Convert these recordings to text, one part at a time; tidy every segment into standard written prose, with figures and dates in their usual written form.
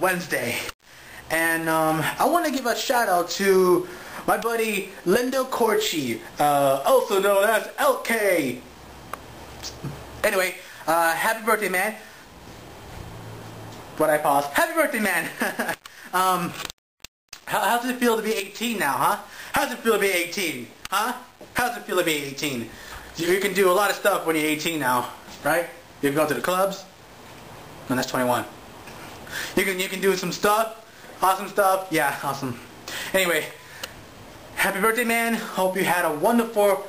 Wednesday. And I want to give a shout out to my buddy Lindo Corchi, also known as LK. Anyway, happy birthday, man. What I pause. Happy birthday, man. How does it feel to be 18 now, huh? How does it feel to be 18? Huh? How does it feel to be 18? You can do a lot of stuff when you're 18 now, right? You can go to the clubs. No, that's 21. You can do some stuff. Awesome stuff. Yeah, awesome. Anyway, happy birthday, man. Hope you had a wonderful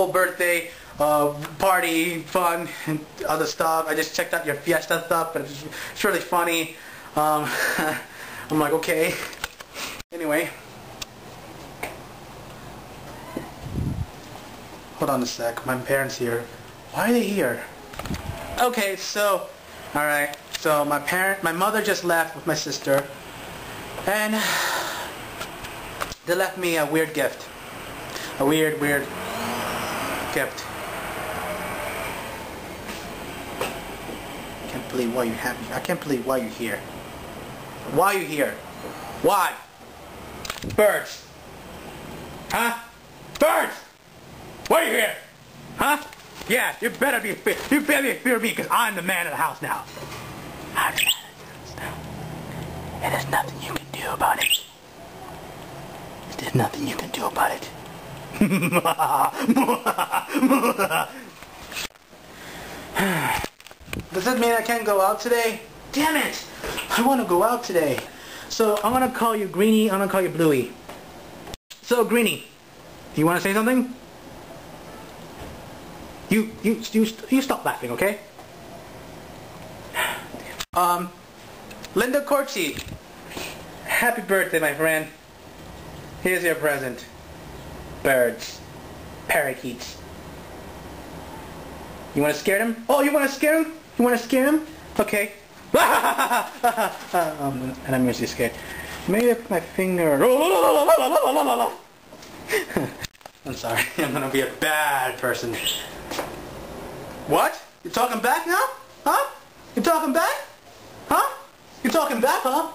birthday. Party, fun, and other stuff. I just checked out your fiesta stuff, but it's really funny. I'm like, okay. Anyway. Hold on a sec. My parents here. Why are they here? Okay, so, alright. So my mother just left with my sister. And they left me a weird gift. A weird gift. I can't believe why you have me. I can't believe why you're here. Why are you here? Why? Birds. Huh? Birds! Why are you here? Huh? Yeah, you better be fear me because I'm the man of the house now. I'm the man of the house now. And there's nothing you can do about it. There's nothing you can do about it. Does that mean I can't go out today? Damn it! I want to go out today. So I'm gonna call you Greenie. I'm gonna call you Bluey. So Greenie, you want to say something? You stop laughing, okay? Linda Corchi, happy birthday, my friend. Here's your present. Birds. Parakeets. You want to scare them? Oh, you want to scare them? You want to scare them? Okay. And I'm usually scared. Maybe I put my finger... I'm sorry. I'm going to be a bad person. What? You're talking back now? Huh? You're talking back? Huh? You're talking back, huh?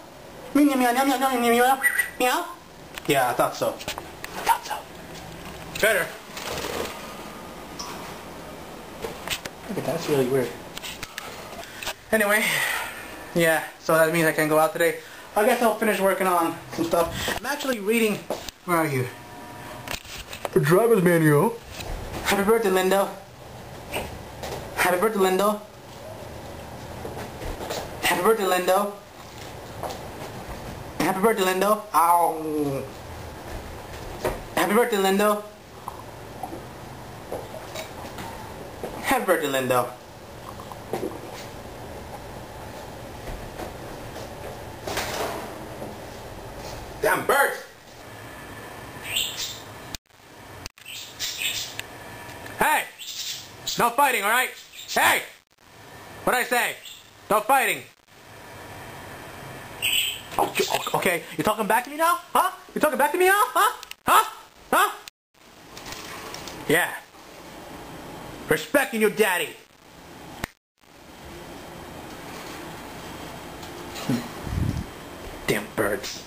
Meow? Yeah, I thought so. I thought so. Better. Look at that, that's really weird. Anyway, yeah, so that means I can go out today. I guess I'll finish working on some stuff. I'm actually reading... Where are you? The driver's manual. Happy birthday, Lindo. Happy birthday, Lindo. Happy birthday, Lindo. Happy birthday, Lindo. Ow. Happy birthday, Lindo. Happy birthday, Lindo. Damn birds! Hey! No fighting, alright? Hey! What'd I say? No fighting! Oh, okay, you talking back to me now? Huh? You talking back to me now? Huh? Huh? Huh? Yeah. Respecting your daddy. Damn birds.